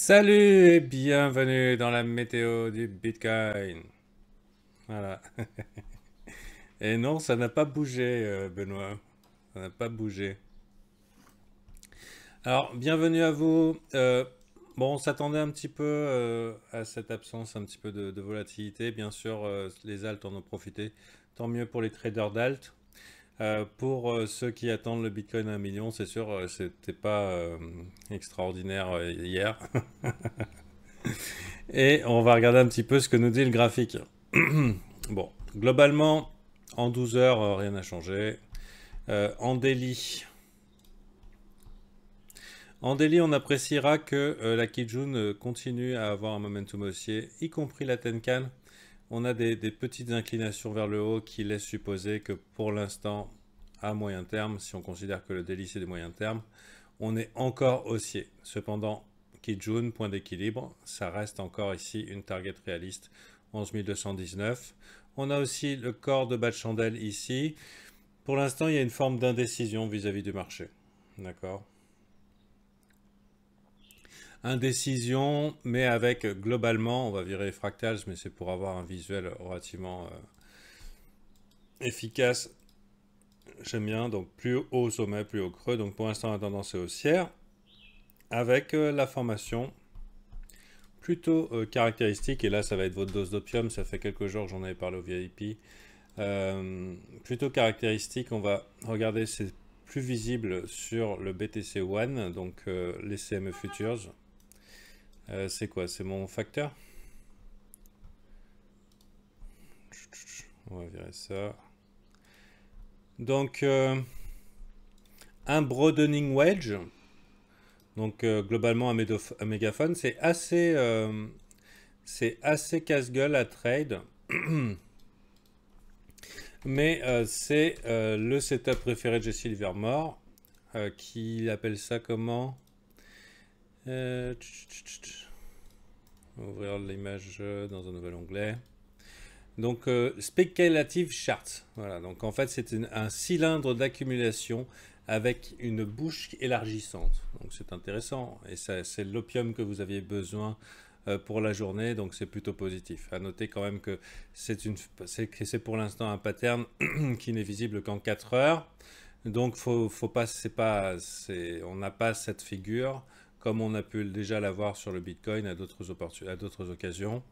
Salut et bienvenue dans la météo du Bitcoin. Voilà. Et non, ça n'a pas bougé, Benoît. Ça n'a pas bougé. Alors, bienvenue à vous. Bon, on s'attendait un petit peu à cette absence, un petit peu de volatilité. Bien sûr, les alts en ont profité. Tant mieux pour les traders d'alt. Pour ceux qui attendent le Bitcoin à 1 million, c'est sûr, c'était pas extraordinaire hier. Et on va regarder un petit peu ce que nous dit le graphique. Bon, globalement, en 12 heures, rien n'a changé. En daily, on appréciera que la Kijun continue à avoir un momentum haussier, y compris la Tenkan. On a des petites inclinations vers le haut qui laissent supposer que pour l'instant, à moyen terme, si on considère que le daily c'est du moyen terme, on est encore haussier. Cependant, Kijun, point d'équilibre, ça reste encore ici une target réaliste, 11 219. On a aussi le corps de bas de chandelle ici. Pour l'instant, il y a une forme d'indécision vis-à-vis du marché. D'accord. Indécision, mais avec globalement, on va virer fractals, mais c'est pour avoir un visuel relativement efficace. J'aime bien, donc plus haut au sommet, plus haut creux. Donc pour l'instant, la tendance est haussière, avec la formation plutôt caractéristique, et là ça va être votre dose d'opium, ça fait quelques jours que j'en avais parlé au VIP. Plutôt caractéristique, on va regarder, c'est plus visible sur le BTC One, donc les CME Futures. C'est quoi? C'est mon facteur? On va virer ça. Donc, un broadening wedge, donc globalement un mégaphone, c'est assez casse-gueule à trade. Mais c'est le setup préféré de Jesse Livermore, qui appelle ça comment? On va ouvrir l'image dans un nouvel onglet. Donc, speculative charts. Voilà, donc en fait, c'est un cylindre d'accumulation avec une bouche élargissante. Donc, c'est intéressant. Et c'est l'opium que vous aviez besoin pour la journée, donc c'est plutôt positif. À noter quand même que c'est pour l'instant un pattern qui n'est visible qu'en 4 heures. Donc, faut pas, on n'a pas cette figure comme on a pu déjà l'avoir sur le Bitcoin à d'autres occasions,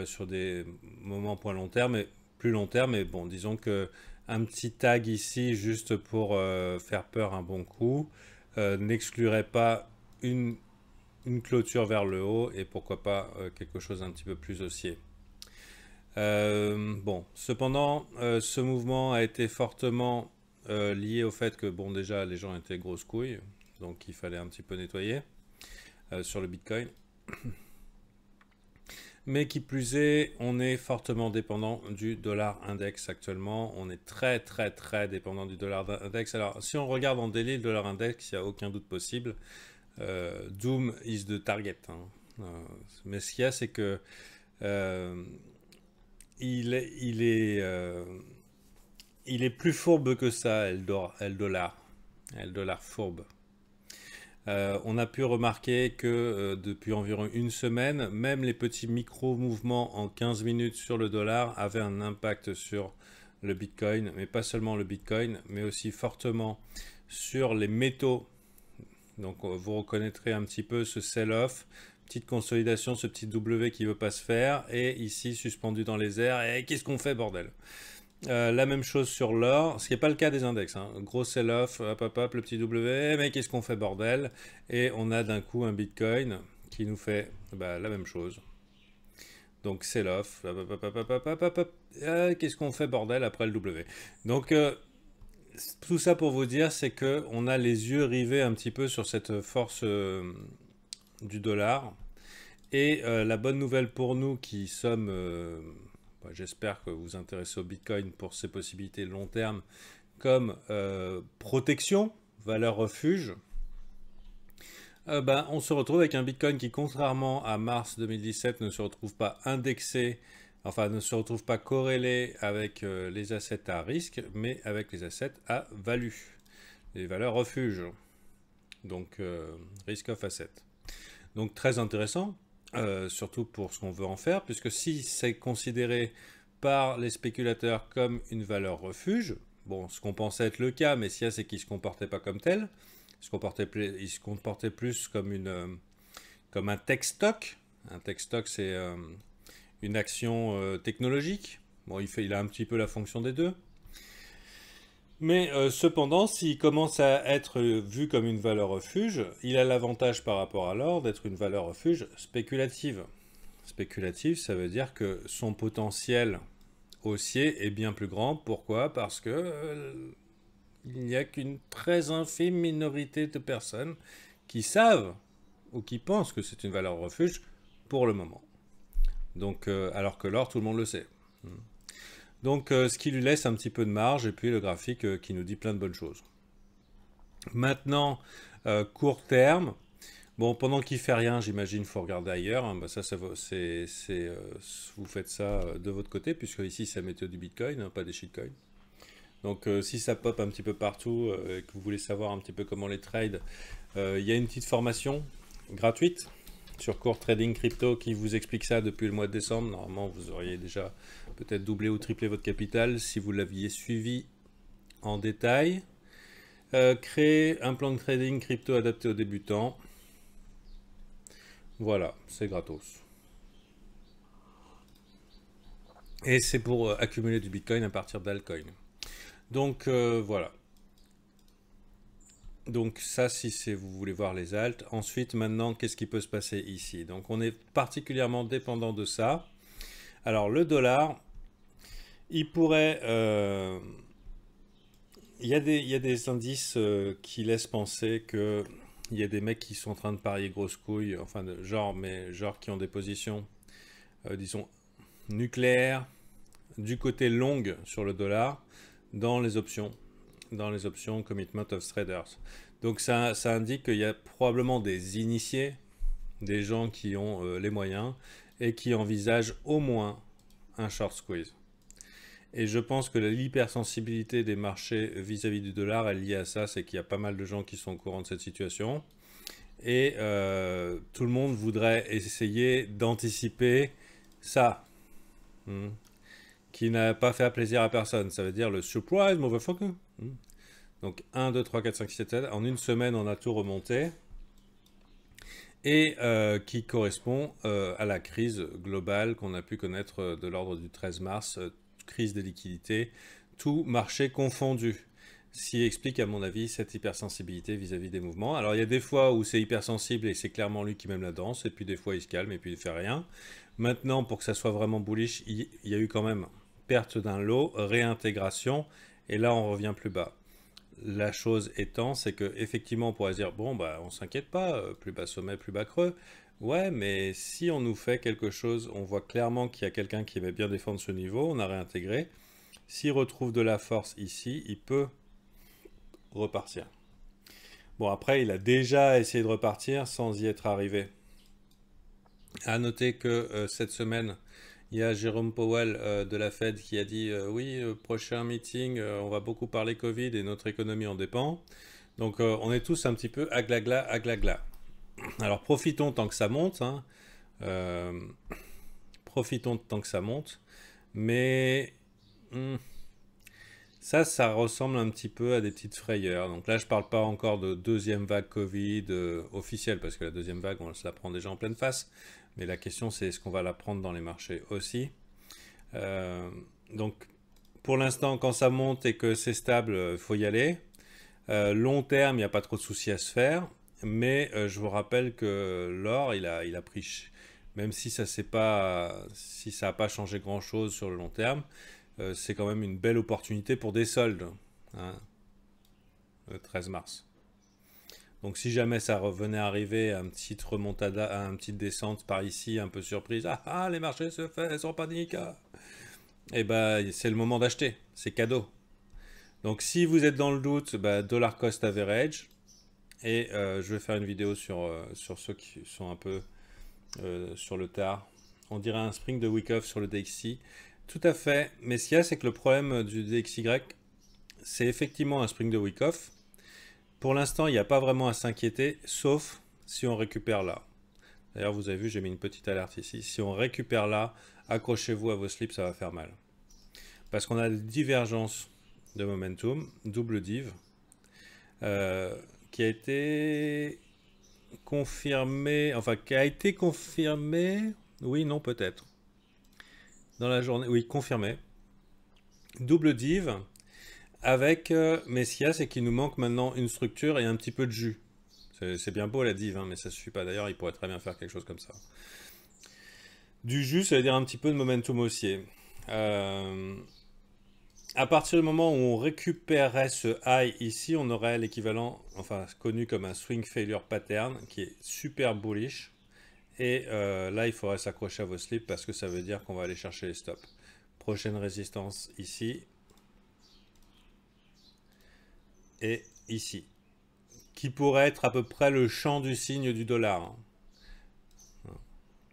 sur des moments point long terme, et plus long terme. Mais bon, disons que un petit tag ici juste pour faire peur un bon coup n'exclurait pas une clôture vers le haut et pourquoi pas quelque chose un petit peu plus haussier. Bon, cependant, ce mouvement a été fortement lié au fait que, bon, déjà, les gens étaient grosses couilles, donc il fallait un petit peu nettoyer sur le Bitcoin. Mais qui plus est, on est fortement dépendant du dollar index actuellement. On est très très très dépendant du dollar index. Alors, si on regarde en daily le dollar index, il n'y a aucun doute possible. Doom is the target, hein. Mais ce qu'il y a, c'est que euh, il est, il est, euh, il est plus fourbe que ça, El dollar fourbe. On a pu remarquer que depuis environ une semaine, même les petits micro-mouvements en 15 minutes sur le dollar avaient un impact sur le Bitcoin, mais pas seulement le Bitcoin, mais aussi fortement sur les métaux. Donc vous reconnaîtrez un petit peu ce sell-off, petite consolidation, ce petit W qui ne veut pas se faire, et ici suspendu dans les airs, et qu'est-ce qu'on fait bordel? La même chose sur l'or, ce qui n'est pas le cas des index, hein. Gros sell-off, hop hop hop, le petit W, mais qu'est-ce qu'on fait bordel? Et on a d'un coup un Bitcoin qui nous fait bah, la même chose. Donc sell-off, hop hop hop hop hop hop hop, qu'est-ce qu'on fait bordel après le W? Donc tout ça pour vous dire, c'est que on a les yeux rivés un petit peu sur cette force du dollar. Et la bonne nouvelle pour nous qui sommes, j'espère que vous vous intéressez au Bitcoin pour ses possibilités long terme, comme protection, valeur refuge, ben, on se retrouve avec un Bitcoin qui, contrairement à mars 2017, ne se retrouve pas indexé, enfin ne se retrouve pas corrélé avec les assets à risque, mais avec les assets à value, les valeurs refuge, donc risk of asset. Donc très intéressant, surtout pour ce qu'on veut en faire, puisque si c'est considéré par les spéculateurs comme une valeur refuge, bon, ce qu'on pensait être le cas, mais SIA, c'est qu'il ne se comportait pas comme tel, il se comportait plus comme, comme un tech stock. Un tech stock, c'est une action technologique. Bon, il a un petit peu la fonction des deux. Mais cependant, s'il commence à être vu comme une valeur refuge, il a l'avantage par rapport à l'or d'être une valeur refuge spéculative. Spéculative, ça veut dire que son potentiel haussier est bien plus grand. Pourquoi? Parce que il n'y a qu'une très infime minorité de personnes qui savent ou qui pensent que c'est une valeur refuge pour le moment. Donc, alors que l'or, tout le monde le sait. Donc, ce qui lui laisse un petit peu de marge, et puis le graphique qui nous dit plein de bonnes choses. Maintenant, court terme. Bon, pendant qu'il fait rien, j'imagine qu'il faut regarder ailleurs. Hein. Bah, vous faites ça de votre côté, puisque ici, c'est la méthode du Bitcoin, hein, pas des shitcoins. Donc, si ça pop un petit peu partout et que vous voulez savoir un petit peu comment les trades, il y a une petite formation gratuite sur Core Trading Crypto qui vous explique ça depuis le mois de décembre. Normalement, vous auriez déjà peut-être doublé ou triplé votre capital si vous l'aviez suivi en détail. Créer un plan de trading crypto adapté aux débutants. Voilà, c'est gratos. Et c'est pour accumuler du Bitcoin à partir d'altcoin. Donc voilà. Donc ça, si vous voulez voir les alts. Ensuite, maintenant, qu'est-ce qui peut se passer ici? Donc on est particulièrement dépendant de ça. Alors le dollar, il pourrait... il y a des indices qui laissent penser que il y a des mecs qui sont en train de parier grosse couille, enfin genre qui ont des positions, disons, nucléaires, du côté long sur le dollar, dans les options Commitment of Traders. Donc ça indique qu'il y a probablement des initiés, des gens qui ont les moyens et qui envisagent au moins un short squeeze. Et je pense que l'hypersensibilité des marchés vis-à-vis du dollar est liée à ça, c'est qu'il y a pas mal de gens qui sont au courant de cette situation. Et tout le monde voudrait essayer d'anticiper ça, qui n'a pas fait plaisir à personne. Ça veut dire le surprise, motherfucker. Donc 1, 2, 3, 4, 5, 6, 7, 7. En une semaine, on a tout remonté. Et qui correspond à la crise globale qu'on a pu connaître de l'ordre du 13 mars, crise des liquidités, tout marché confondu. Ce qui explique, à mon avis, cette hypersensibilité vis-à-vis des mouvements. Alors, il y a des fois où c'est hypersensible et c'est clairement lui qui mène la danse, et puis des fois, il se calme et puis il ne fait rien. Maintenant, pour que ça soit vraiment bullish, il y a eu quand même perte d'un lot, réintégration, et là, on revient plus bas. La chose étant, c'est que effectivement, on pourrait se dire, bon, bah, on s'inquiète pas, plus bas sommet, plus bas creux. Ouais, mais si on nous fait quelque chose, on voit clairement qu'il y a quelqu'un qui va bien défendre ce niveau, on a réintégré. S'il retrouve de la force ici, il peut repartir. Bon, après, il a déjà essayé de repartir sans y être arrivé. À noter que cette semaine, il y a Jérôme Powell de la Fed qui a dit oui, prochain meeting, on va beaucoup parler Covid et notre économie en dépend. Donc on est tous un petit peu aglagla. Alors profitons tant que ça monte. Hein. Profitons tant que ça monte. Mais ça ressemble un petit peu à des petites frayeurs. Donc là, je ne parle pas encore de deuxième vague Covid officielle, parce que la deuxième vague, on se la prend déjà en pleine face. Mais la question, c'est est-ce qu'on va la prendre dans les marchés aussi? Donc, pour l'instant, quand ça monte et que c'est stable, il faut y aller. Long terme, il n'y a pas trop de soucis à se faire. Mais je vous rappelle que l'or, il a pris... Même si ça n'a pas changé grand-chose sur le long terme, c'est quand même une belle opportunité pour des soldes. Hein, le 13 mars. Donc si jamais ça revenait à arriver à une petite remontada, à une petite descente par ici, un peu surprise, les marchés se font en panique. Et ben c'est le moment d'acheter, c'est cadeau. Donc si vous êtes dans le doute, dollar cost average. Et je vais faire une vidéo sur ceux qui sont un peu sur le tard. On dirait un spring de week off sur le DXY. Tout à fait, mais ce qu'il y a, c'est que le problème du DXY, c'est effectivement un spring de week off. Pour l'instant, il n'y a pas vraiment à s'inquiéter, sauf si on récupère là. D'ailleurs, vous avez vu, j'ai mis une petite alerte ici. Si on récupère là, accrochez-vous à vos slips, ça va faire mal. Parce qu'on a des divergences de momentum, double div, qui a été confirmé, enfin qui a été confirmé, oui, non, peut-être. Dans la journée, oui, confirmé. Double div avec Messias et qu'il nous manque maintenant une structure et un petit peu de jus. C'est bien beau la div, hein, mais ça suffit pas. D'ailleurs, il pourrait très bien faire quelque chose comme ça. Du jus, ça veut dire un petit peu de momentum haussier. À partir du moment où on récupérerait ce high ici, on aurait l'équivalent, enfin connu comme un swing failure pattern, qui est super bullish. Et là, il faudrait s'accrocher à vos slips parce que ça veut dire qu'on va aller chercher les stops. Prochaine résistance ici. Et ici. Qui pourrait être à peu près le champ du signe du dollar. Hein.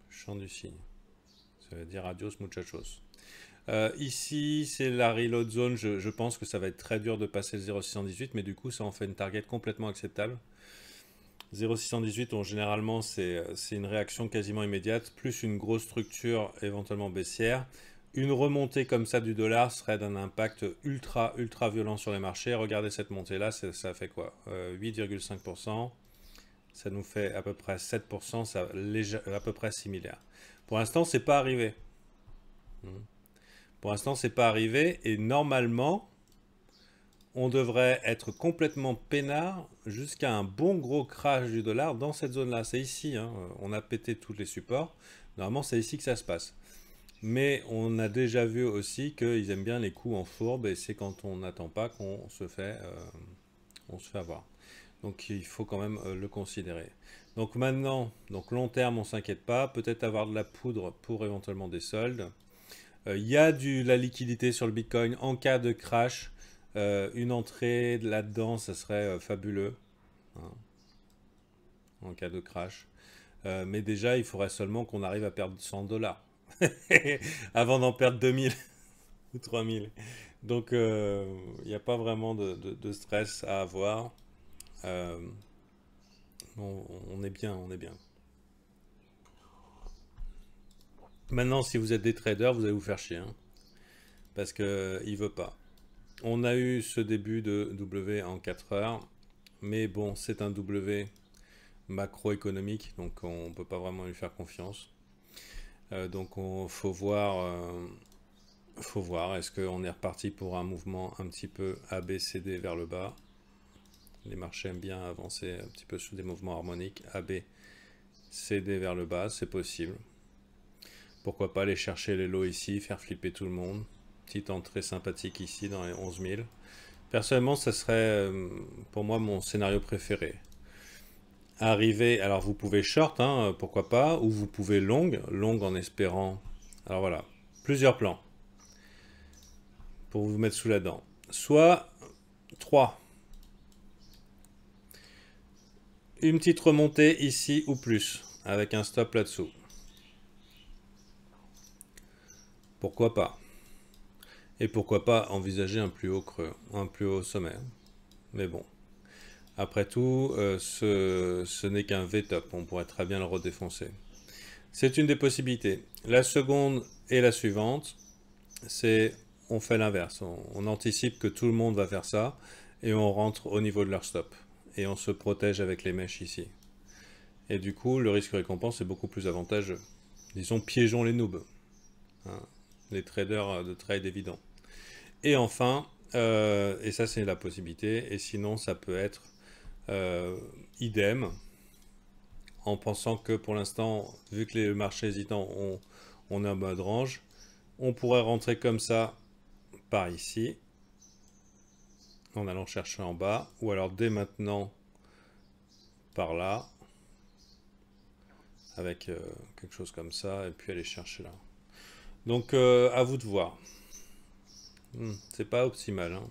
Champ du signe. Ça veut dire adios muchachos. Ici, c'est la reload zone. Je pense que ça va être très dur de passer le 0,618, mais du coup, ça en fait une target complètement acceptable. 0,618, généralement, c'est une réaction quasiment immédiate, plus une grosse structure éventuellement baissière. Une remontée comme ça du dollar serait d'un impact ultra, ultra violent sur les marchés. Regardez cette montée-là, ça fait quoi 8,5%. Ça nous fait à peu près 7%, ça, à peu près similaire. Pour l'instant, c'est pas arrivé. Pour l'instant, c'est pas arrivé et normalement, on devrait être complètement peinard jusqu'à un bon gros crash du dollar dans cette zone-là. C'est ici, hein. On a pété tous les supports. Normalement, c'est ici que ça se passe. Mais on a déjà vu aussi qu'ils aiment bien les coups en fourbe et c'est quand on n'attend pas qu'on se fait avoir. Donc il faut quand même le considérer. Donc maintenant, donc long terme, on s'inquiète pas. Peut-être avoir de la poudre pour éventuellement des soldes. Il y a la liquidité sur le Bitcoin en cas de crash. Une entrée là-dedans, ça serait fabuleux, hein, en cas de crash. Mais déjà, il faudrait seulement qu'on arrive à perdre 100 $. Avant d'en perdre 2000 ou 3000. Donc, il n'y a pas vraiment de stress à avoir. On est bien, on est bien. Maintenant, si vous êtes des traders, vous allez vous faire chier. Hein, parce qu'il ne veut pas. On a eu ce début de W en 4 heures. Mais bon, c'est un W macroéconomique, donc on ne peut pas vraiment lui faire confiance. Donc faut voir, est-ce qu'on est reparti pour un mouvement un petit peu ABCD vers le bas. Les marchés aiment bien avancer un petit peu sur des mouvements harmoniques. ABCD vers le bas, c'est possible. Pourquoi pas aller chercher les lots ici, faire flipper tout le monde. Petite entrée sympathique ici dans les 11 000. Personnellement, ça serait pour moi mon scénario préféré. Arriver, alors vous pouvez short, hein, pourquoi pas, ou vous pouvez long en espérant. Alors voilà, plusieurs plans pour vous mettre sous la dent. Soit 3. Une petite remontée ici ou plus, avec un stop là-dessous. Pourquoi pas? Et pourquoi pas envisager un plus haut creux, un plus haut sommet. Mais bon. Après tout, ce n'est qu'un V-top, on pourrait très bien le redéfoncer. C'est une des possibilités. La seconde et la suivante, c'est on fait l'inverse. On anticipe que tout le monde va faire ça et on rentre au niveau de leur stop. Et on se protège avec les mèches ici. Et du coup, le risque récompense est beaucoup plus avantageux. Disons, piégeons les noobs. Hein, les traders de trade évident. Et enfin, et ça c'est la possibilité, et sinon ça peut être idem, en pensant que pour l'instant, vu que les marchés hésitants on est en mode range, on pourrait rentrer comme ça par ici, en allant chercher en bas, ou alors dès maintenant par là, avec quelque chose comme ça, et puis aller chercher là. Donc à vous de voir. C'est pas optimal, hein.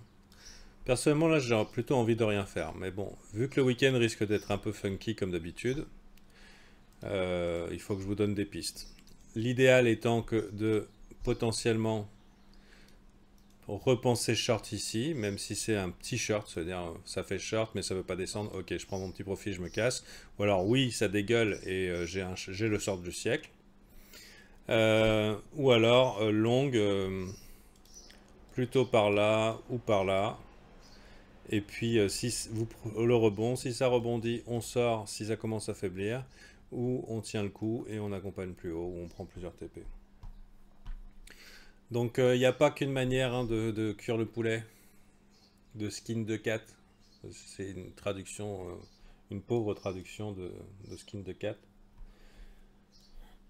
Personnellement, là, j'ai plutôt envie de rien faire. Mais bon, vu que le week-end risque d'être un peu funky comme d'habitude, il faut que je vous donne des pistes. L'idéal étant que de potentiellement repenser short ici, même si c'est un petit short, c'est-à-dire ça fait short mais ça veut pas descendre, ok je prends mon petit profit, je me casse, ou alors oui ça dégueule et j'ai le short du siècle, ou alors long plutôt par là ou par là, et puis si le rebond, si ça rebondit on sort si ça commence à faiblir, ou on tient le coup et on accompagne plus haut, ou on prend plusieurs TP. Donc il n'y a pas qu'une manière hein, de cuire le poulet, de skin de cat. C'est une traduction, une pauvre traduction de skin de cat.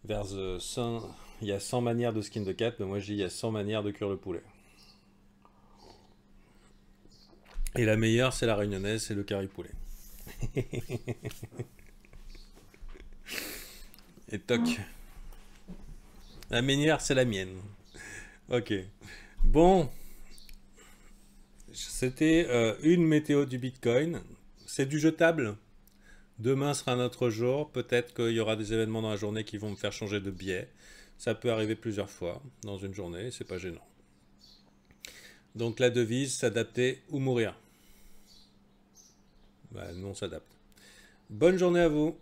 Vers 100, il y a 100 manières de skin de cat, mais moi je dis il y a 100 manières de cuire le poulet. Et la meilleure c'est la réunionnaise, c'est le curry poulet. Et toc. La meilleure c'est la mienne. Ok. Bon, c'était une météo du Bitcoin. C'est du jetable. Demain sera un autre jour. Peut-être qu'il y aura des événements dans la journée qui vont me faire changer de biais. Ça peut arriver plusieurs fois dans une journée. C'est pas gênant. Donc la devise, s'adapter ou mourir. Bah, nous on s'adapte. Bonne journée à vous.